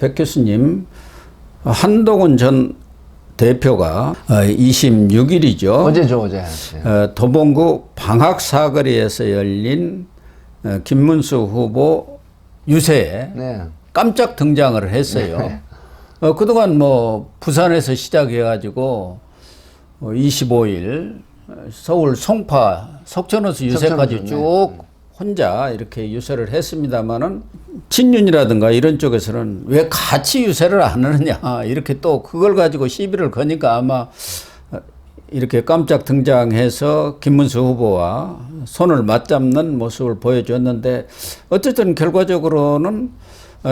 백 교수님, 한동훈 전 대표가 26일이죠. 어제죠, 어제. 도봉구 방학사거리에서 열린 김문수 후보 유세에 네. 깜짝 등장을 했어요. 네. 그동안 부산에서 시작해가지고 25일 서울 송파 석촌호수 유세까지 석촌호수, 쭉 혼자 이렇게 유세를 했습니다만은 친윤이라든가 이런 쪽에서는 왜 같이 유세를 안 하느냐 이렇게 또 그걸 가지고 시비를 거니까 아마 이렇게 깜짝 등장해서 김문수 후보와 손을 맞잡는 모습을 보여줬는데 어쨌든 결과적으로는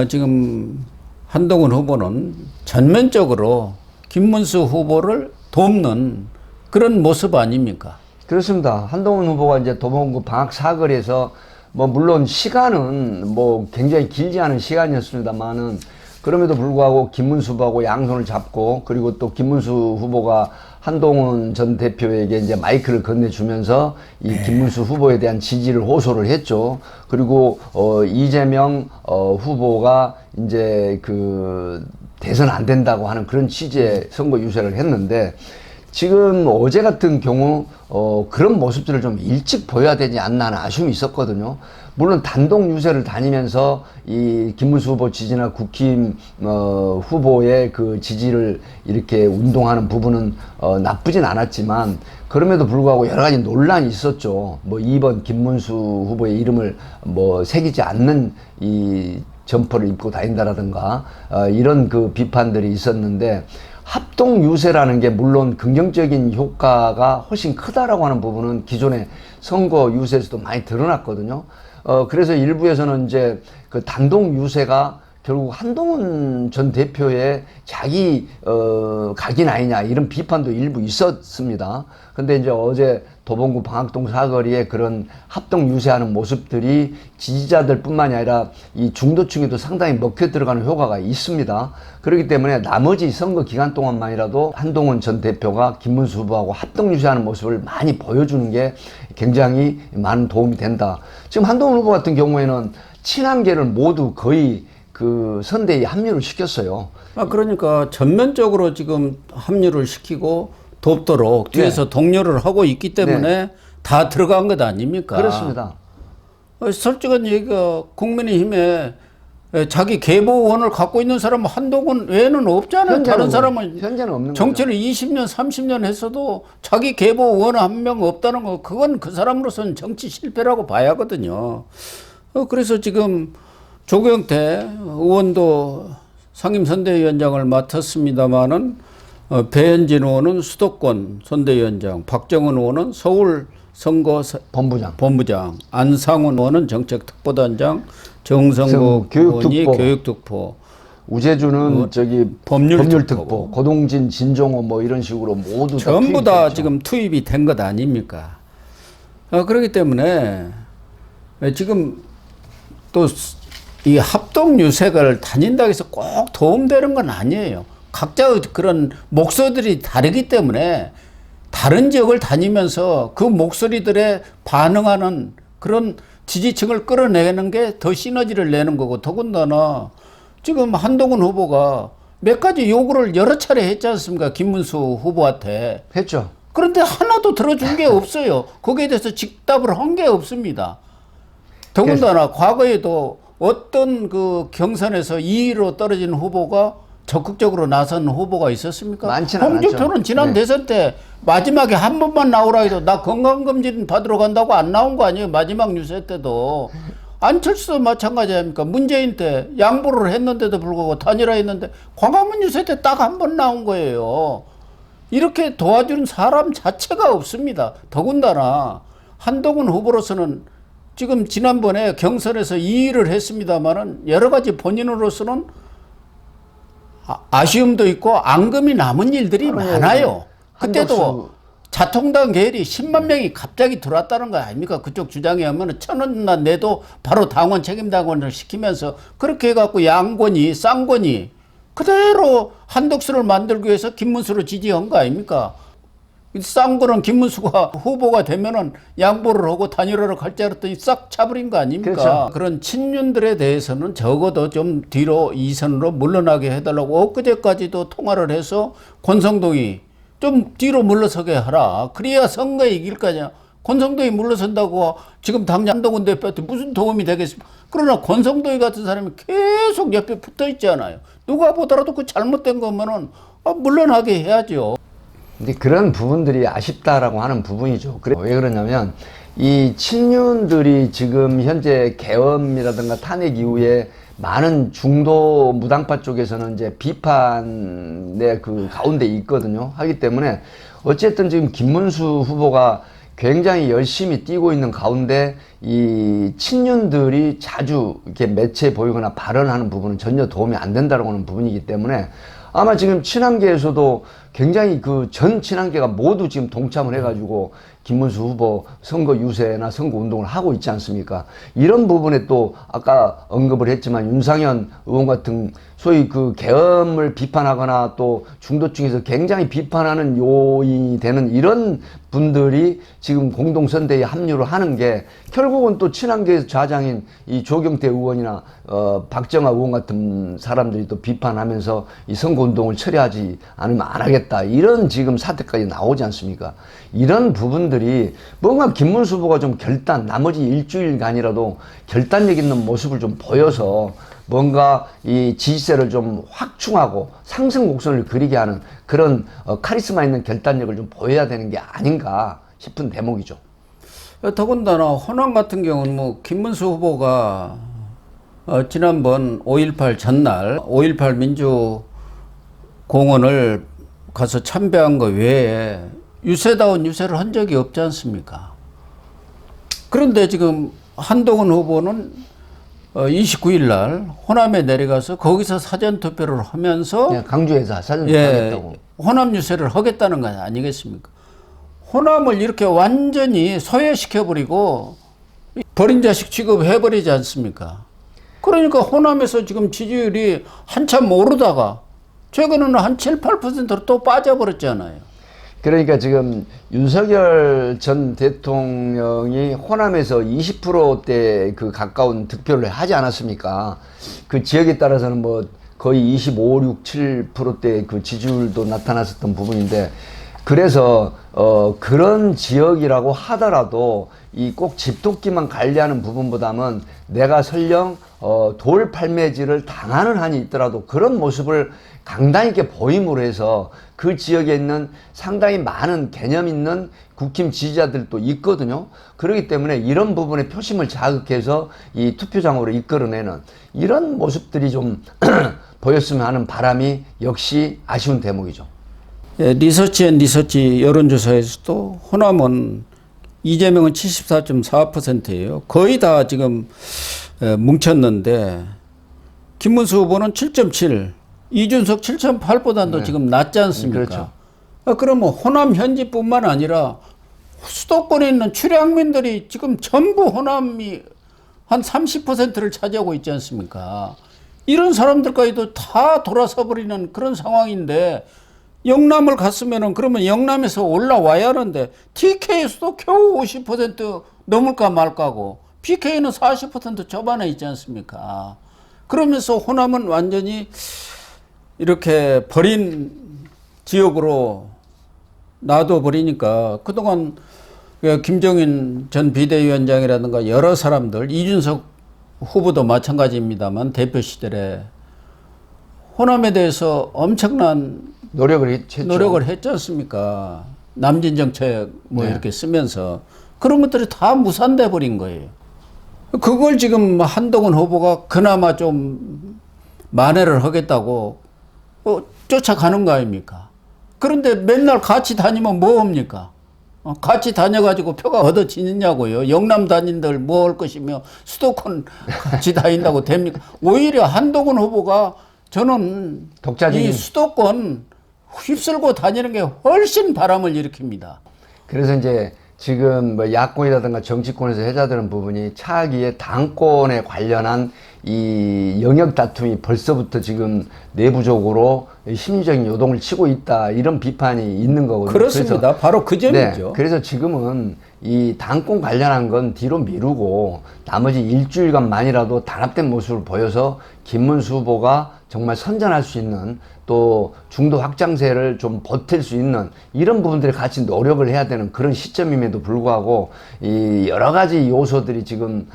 지금 한동훈 후보는 전면적으로 김문수 후보를 돕는 그런 모습 아닙니까? 그렇습니다. 한동훈 후보가 이제 도봉구 방학 사거리에서 물론 시간은 굉장히 길지 않은 시간이었습니다만은 그럼에도 불구하고 김문수 후보하고 양손을 잡고 그리고 또 김문수 후보가 한동훈 전 대표에게 이제 마이크를 건네주면서 이 김문수 후보에 대한 지지를 호소를 했죠. 그리고 이재명 후보가 이제 그 대선 안 된다고 하는 그런 취지의 선거 유세를 했는데 지금 어제 같은 경우 그런 모습들을 좀 일찍 보여야 되지 않나 하는 아쉬움이 있었거든요. 물론 단독 유세를 다니면서 이 김문수 후보 지지나 국힘 후보의 그 지지를 이렇게 운동하는 부분은 나쁘진 않았지만 그럼에도 불구하고 여러 가지 논란이 있었죠. 2번 김문수 후보의 이름을 새기지 않는 이 점퍼를 입고 다닌다라든가 이런 그 비판들이 있었는데 합동 유세라는 게 물론 긍정적인 효과가 훨씬 크다라고 하는 부분은 기존의 선거 유세에서도 많이 드러났거든요. 그래서 일부에서는 이제 그 단독 유세가 결국 한동훈 전 대표의 자기 각인 아니냐 이런 비판도 일부 있었습니다. 근데 이제 어제 도봉구 방학동 사거리에 그런 합동 유세하는 모습들이 지지자들 뿐만이 아니라 이 중도층에도 상당히 먹혀 들어가는 효과가 있습니다. 그렇기 때문에 나머지 선거 기간 동안만이라도 한동훈 전 대표가 김문수 후보하고 합동 유세하는 모습을 많이 보여주는 게 굉장히 많은 도움이 된다. 지금 한동훈 후보 같은 경우에는 친한계를 모두 거의 그 선대에 합류를 시켰어요. 그러니까 전면적으로 지금 합류를 시키고 돕도록 뒤에서 독려를 하고 있기 때문에 다 들어간 것 아닙니까? 그렇습니다. 솔직한 얘기가 국민의힘에 자기 계보 의원을 갖고 있는 사람은 한동훈 외에는 없잖아요. 다른 사람은 현재는 없는 정치를 20년, 30년 했어도 자기 계보 의원 한 명 없다는 거 그건 그 사람으로서는 정치 실패라고 봐야 하거든요. 그래서 지금 조경태 의원도 상임선대위원장을 맡았습니다마는 배현진 의원은 수도권 선대위원장, 박정은 의원은 서울 선거 본부장, 안상훈 의원은 정책특보단장, 정성국 의원이 교육특보, 우재주는 법률특보, 고동진, 진종호 이런 식으로 모두 전부 다 지금 투입이 된 것 아닙니까? 그렇기 때문에 지금 또 이 합동 유색을 다닌다고 해서 꼭 도움되는 건 아니에요. 각자의 그런 목소리들이 다르기 때문에 다른 지역을 다니면서 그 목소리들에 반응하는 그런 지지층을 끌어내는 게 더 시너지를 내는 거고 더군다나 지금 한동훈 후보가 몇 가지 요구를 여러 차례 했지 않습니까? 김문수 후보한테. 했죠. 그런데 하나도 들어준 게 없어요. 거기에 대해서 직답을 한 게 없습니다. 더군다나 과거에도 어떤 그 경선에서 2위로 떨어진 후보가 적극적으로 나선 후보가 있었습니까? 많지는 않았죠. 홍준표는 지난 대선 때 마지막에 한 번만 나오라 해도 나 건강검진 받으러 간다고 안 나온 거 아니에요? 마지막 유세 때도. 안철수도 마찬가지 아닙니까? 문재인 때 양보를 했는데도 불구하고 단일화 했는데 광화문 유세 때 딱 한 번 나온 거예요. 이렇게 도와주는 사람 자체가 없습니다. 더군다나 한동훈 후보로서는 지금 지난번에 경선에서 2위를 했습니다만은 여러 가지 본인으로서는 아쉬움도 있고 앙금이 남은 일들이 많아요. 그때도 자통당 계열이 10만 명이 갑자기 들어왔다는 거 아닙니까? 그쪽 주장에 하면은 1,000원만 내도 바로 당원 책임당원을 시키면서 그렇게 해갖고 양권이 쌍권이 그대로 한덕수를 만들기 위해서 김문수를 지지한 거 아닙니까? 쌍구는 김문수가 후보가 되면은 양보를 하고 단일화를 갈지 알았더니 싹 차버린 거 아닙니까? 그렇죠. 그런 친윤들에 대해서는 적어도 좀 뒤로 이선으로 물러나게 해달라고 엊그제까지도 통화를 해서 권성동이 좀 뒤로 물러서게 하라. 그래야 선거에 이길 거 아니야. 권성동이 물러선다고 지금 당장 한동훈 대표한테 무슨 도움이 되겠습니까? 그러나 권성동이 같은 사람이 계속 옆에 붙어 있잖아요. 누가 보더라도 그 잘못된 거면은 물러나게 해야죠. 근데 그런 부분들이 아쉽다라고 하는 부분이죠. 왜 그러냐면 이 친윤들이 지금 현재 계엄이라든가 탄핵 이후에 많은 중도 무당파 쪽에서는 이제 비판의 그 가운데 있거든요. 하기 때문에 어쨌든 지금 김문수 후보가 굉장히 열심히 뛰고 있는 가운데 이 친윤들이 자주 이렇게 매체에 보이거나 발언하는 부분은 전혀 도움이 안 된다고 하는 부분이기 때문에 아마 지금 친한계에서도 굉장히 그 전 친한계가 모두 지금 동참을 해가지고 김문수 후보 선거 유세나 선거 운동을 하고 있지 않습니까? 이런 부분에 또 아까 언급을 했지만 윤상현 의원 같은 소위 그 계엄을 비판하거나 또 중도층에서 굉장히 비판하는 요인이 되는 이런 분들이 지금 공동선대에 합류를 하는 게 결국은 또 친한계에서 좌장인 이 조경태 의원이나 박정아 의원 같은 사람들이 또 비판하면서 이 선거운동을 처리하지 않으면 안 하겠다 이런 지금 사태까지 나오지 않습니까? 이런 부분들이 뭔가 김문수 후보가 좀 나머지 일주일간이라도 결단력 있는 모습을 좀 보여서 뭔가 이 지지세를 좀 확충하고 상승 곡선을 그리게 하는 그런 카리스마 있는 결단력을 좀 보여야 되는 게 아닌가 싶은 대목이죠. 더군다나 호남 같은 경우는 뭐 김문수 후보가 지난번 5.18 전날 5.18 민주공원을 가서 참배한 거 외에 유세다운 유세를 한 적이 없지 않습니까? 그런데 지금 한동훈 후보는 29일 날 호남에 내려가서 거기서 사전투표를 하면서 네, 강주에서 사전투표 하겠다고. 호남 유세를 하겠다는 거 아니겠습니까? 호남을 이렇게 완전히 소외시켜버리고 버린 자식 취급해버리지 않습니까? 그러니까 호남에서 지금 지지율이 한참 오르다가 최근에는 한 7, 8%로 또 빠져버렸잖아요. 그러니까 지금 윤석열 전 대통령이 호남에서 20%대 그 가까운 득표를 하지 않았습니까? 그 지역에 따라서는 뭐 거의 25, 6, 7%대 그 지지율도 나타났었던 부분인데 그래서 그런 지역이라고 하더라도 이 꼭 집토끼만 관리하는 부분보다는 내가 설령 돌 팔매질을 당하는 한이 있더라도 그런 모습을 강당 있게 보임으로 해서 그 지역에 있는 상당히 많은 개념 있는 국힘 지지자들도 있거든요. 그렇기 때문에 이런 부분에 표심을 자극해서 이 투표장으로 이끌어내는 이런 모습들이 좀 보였으면 하는 바람이 역시 아쉬운 대목이죠. 예, 리서치 여론조사에서도 호남은 이재명은 74.4%예요. 거의 다 지금 뭉쳤는데 김문수 후보는 7.7, 이준석 7.8보다도 네. 지금 낫지 않습니까? 그렇죠. 그러면 호남 현지뿐만 아니라 수도권에 있는 출향민들이 지금 전부 호남이 한 30%를 차지하고 있지 않습니까? 이런 사람들까지도 다 돌아서 버리는 그런 상황인데 영남을 갔으면은 그러면 영남에서 올라와야 하는데 TK에서도 겨우 50% 넘을까 말까고 PK는 40% 초반에 있지 않습니까? 그러면서 호남은 완전히 이렇게 버린 지역으로 놔둬버리니까 그동안 김종인 전 비대위원장이라든가 여러 사람들, 이준석 후보도 마찬가지입니다만 대표 시절에 호남에 대해서 엄청난 노력을 했지 않습니까? 남진 정책 뭐 네. 이렇게 쓰면서 그런 것들이 다 무산돼 버린 거예요. 그걸 지금 한동훈 후보가 그나마 좀 만회를 하겠다고 쫓아가는 거 아닙니까? 그런데 맨날 같이 다니면 뭐 합니까? 같이 다녀가지고 표가 얻어지느냐고요. 영남 다닌들 뭐 할 것이며 수도권 같이 다닌다고 됩니까? 오히려 한동훈 후보가 저는 독자적인 이 수도권 휩쓸고 다니는 게 훨씬 바람을 일으킵니다. 그래서 이제 지금 뭐 야권이라든가 정치권에서 해자되는 부분이 차기의 당권에 관련한 이 영역 다툼이 벌써부터 지금 내부적으로 심리적인 요동을 치고 있다 이런 비판이 있는 거거든요. 그렇습니다. 그래서, 바로 그 점이죠. 네, 그래서 지금은 이 당권 관련한 건 뒤로 미루고 나머지 일주일간만이라도 단합된 모습을 보여서 김문수 후보가 정말 선전할 수 있는 또 중도 확장세를 좀 버틸 수 있는 이런 부분들이 같이 노력을 해야 되는 그런 시점임에도 불구하고 이 여러 가지 요소들이 지금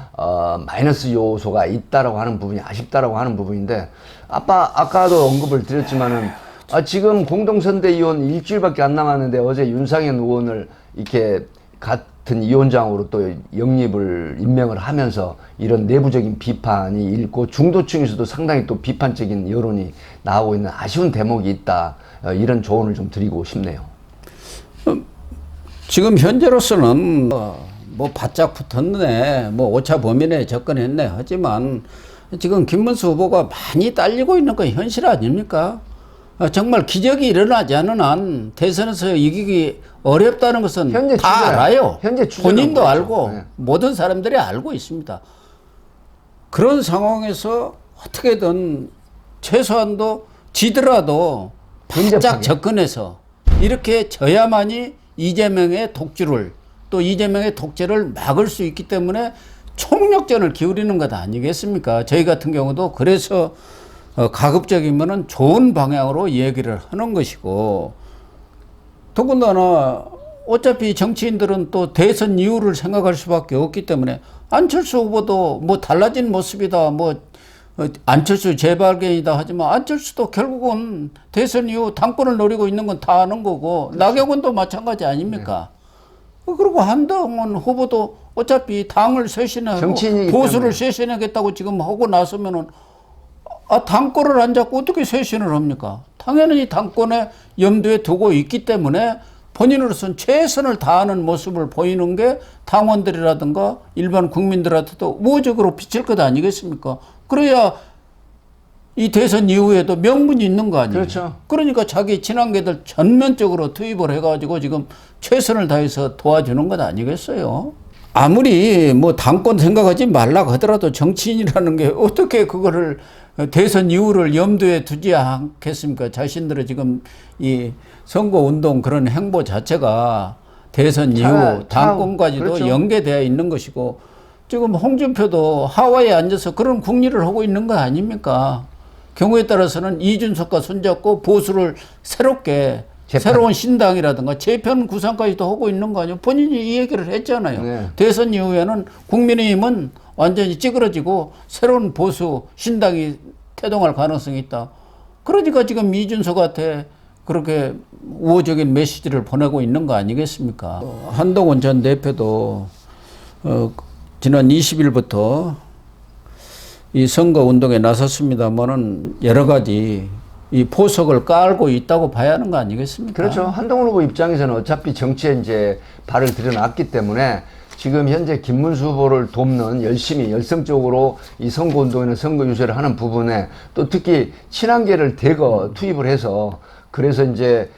마이너스 요소가 있다라고 하는 부분이 아쉽다라고 하는 부분인데 아까도 언급을 드렸지만은 지금 공동선대위원 일주일밖에 안 남았는데 어제 윤상현 의원을 이렇게 같은 위원장으로 또 영입을 임명을 하면서 이런 내부적인 비판이 있고 중도층에서도 상당히 또 비판적인 여론이 나오고 있는 아쉬운 대목이 있다. 이런 조언을 좀 드리고 싶네요. 지금 현재로서는 뭐 바짝 붙었네, 뭐 오차 범위 내에 접근했네 하지만 지금 김문수 후보가 많이 딸리고 있는 건 현실 아닙니까? 정말 기적이 일어나지 않은 한 대선에서 이기기 어렵다는 것은 현재 다 추세는, 알아요. 현재 추세는 본인도 그렇죠. 알고 네. 모든 사람들이 알고 있습니다. 그런 상황에서 어떻게든 최소한도 지더라도 바짝 근접하게. 접근해서 이렇게 져야만이 이재명의 독주를 또 이재명의 독재를 막을 수 있기 때문에 총력전을 기울이는 것 아니겠습니까? 저희 같은 경우도 그래서 가급적이면은 좋은 방향으로 얘기를 하는 것이고, 더군다나 어차피 정치인들은 또 대선 이후를 생각할 수밖에 없기 때문에 안철수 후보도 뭐 달라진 모습이다, 뭐 안철수 재발견이다 하지만 안철수도 결국은 대선 이후 당권을 노리고 있는 건 다 아는 거고, 그렇죠. 나경원도 마찬가지 아닙니까? 네. 그리고 한동훈 후보도 어차피 당을 쇄신하고 보수를 쇄신하겠다고 지금 하고 나서면은 당권을 안 잡고 어떻게 쇄신을 합니까? 당연히 당권에 염두에 두고 있기 때문에 본인으로서는 최선을 다하는 모습을 보이는 게 당원들이라든가 일반 국민들한테도 우호적으로 비칠 것 아니겠습니까? 그래야 이 대선 이후에도 명분이 있는 거 아니에요? 그렇죠. 그러니까 자기 친한계들 전면적으로 투입을 해가지고 지금 최선을 다해서 도와주는 것 아니겠어요? 아무리 뭐 당권 생각하지 말라고 하더라도 정치인이라는 게 어떻게 그거를 대선 이후를 염두에 두지 않겠습니까? 자신들의 지금 이 선거운동 그런 행보 자체가 대선 이후 당권까지도 그렇죠. 연계되어 있는 것이고, 지금 홍준표도 하와이에 앉아서 그런 국리를 하고 있는 거 아닙니까? 경우에 따라서는 이준석과 손잡고 보수를 새롭게 새로운 신당이라든가 재편 구상까지도 하고 있는 거 아니에요? 본인이 이 얘기를 했잖아요. 네. 대선 이후에는 국민의힘은 완전히 찌그러지고 새로운 보수 신당이 태동할 가능성이 있다. 그러니까 지금 이준석한테 그렇게 우호적인 메시지를 보내고 있는 거 아니겠습니까? 한동훈 전 대표도 지난 20일부터 이 선거운동에 나섰습니다만은 여러 가지 이 포석을 깔고 있다고 봐야 하는 거 아니겠습니까? 그렇죠. 한동훈 후보 입장에서는 어차피 정치에 이제 발을 들여놨기 때문에 지금 현재 김문수 후보를 돕는 열심히 열성적으로 이 선거운동이나 선거 유세를 하는 부분에 또 특히 친한계를 대거 투입을 해서 그래서 이제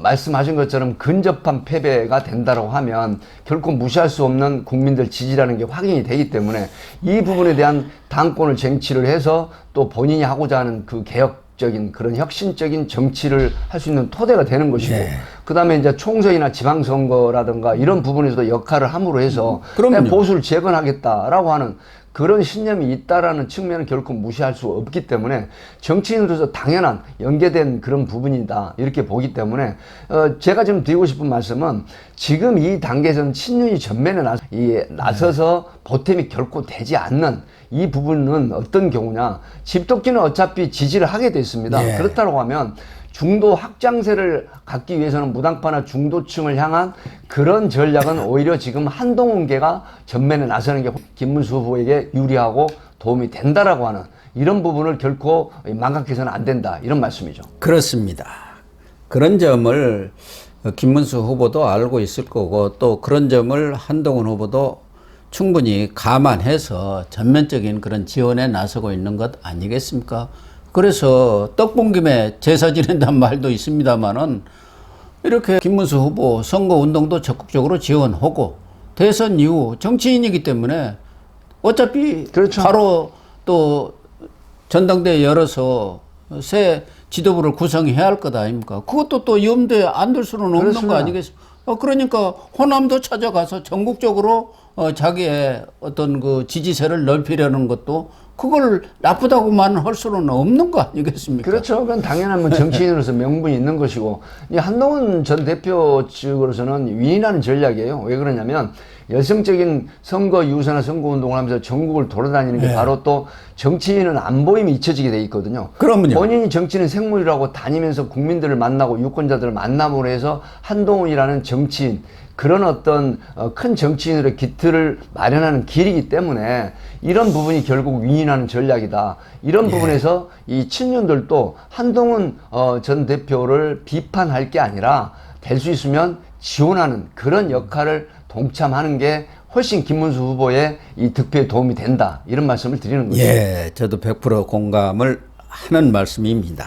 말씀하신 것처럼 근접한 패배가 된다고 하면 결코 무시할 수 없는 국민들 지지라는 게 확인이 되기 때문에 이 부분에 대한 당권을 쟁취를 해서 또 본인이 하고자 하는 그 개혁적인 그런 혁신적인 정치를 할 수 있는 토대가 되는 것이고, 네. 그 다음에 이제 총선이나 지방선거라든가 이런 부분에서도 역할을 함으로 해서 보수를 재건하겠다라고 하는 그런 신념이 있다라는 측면은 결코 무시할 수 없기 때문에 정치인으로서 당연한 연계된 그런 부분이다 이렇게 보기 때문에 제가 지금 드리고 싶은 말씀은 지금 이 단계에서는 친윤이 전면에 나서서 보탬이 결코 되지 않는 이 부분은 어떤 경우냐, 집토끼는 어차피 지지를 하게 돼 있습니다. 네. 그렇다고 하면 중도 확장세를 갖기 위해서는 무당파나 중도층을 향한 그런 전략은 오히려 지금 한동훈계가 전면에 나서는 게 김문수 후보에게 유리하고 도움이 된다라고 하는 이런 부분을 결코 망각해서는 안 된다 이런 말씀이죠. 그렇습니다. 그런 점을 김문수 후보도 알고 있을 거고 또 그런 점을 한동훈 후보도 충분히 감안해서 전면적인 그런 지원에 나서고 있는 것 아니겠습니까? 그래서 떡 본 김에 제사 지낸다는 말도 있습니다만은 이렇게 김문수 후보 선거운동도 적극적으로 지원하고 대선 이후 정치인이기 때문에 어차피 그렇죠. 바로 또 전당대회 열어서 새 지도부를 구성해야 할 것 아닙니까? 그것도 또 염두에 안 둘 수는 없는 그렇습니다. 거 아니겠습니까? 그러니까 호남도 찾아가서 전국적으로 자기의 어떤 그 지지세를 넓히려는 것도 그걸 나쁘다고만 할 수는 없는 거 아니겠습니까? 그렇죠. 그건 당연한 뭐 정치인으로서 명분이 있는 것이고, 이 한동훈 전 대표 측으로서는 위인하는 전략이에요. 왜 그러냐면, 열성적인 선거 유세나 선거 운동을 하면서 전국을 돌아다니는 게 네. 바로 또 정치인은 안 보임이 잊혀지게 돼 있거든요. 그러면요. 본인이 정치는 생물이라고 다니면서 국민들을 만나고 유권자들을 만남으로 해서 한동훈이라는 정치인, 그런 어떤 큰 정치인으로의 기틀을 마련하는 길이기 때문에 이런 부분이 결국 위인하는 전략이다. 이런 부분에서 이 친윤들도 한동훈 전 대표를 비판할 게 아니라 될 수 있으면 지원하는 그런 역할을 동참하는 게 훨씬 김문수 후보의 이 득표에 도움이 된다. 이런 말씀을 드리는 거죠. 예, 저도 100% 공감을 하는 말씀입니다.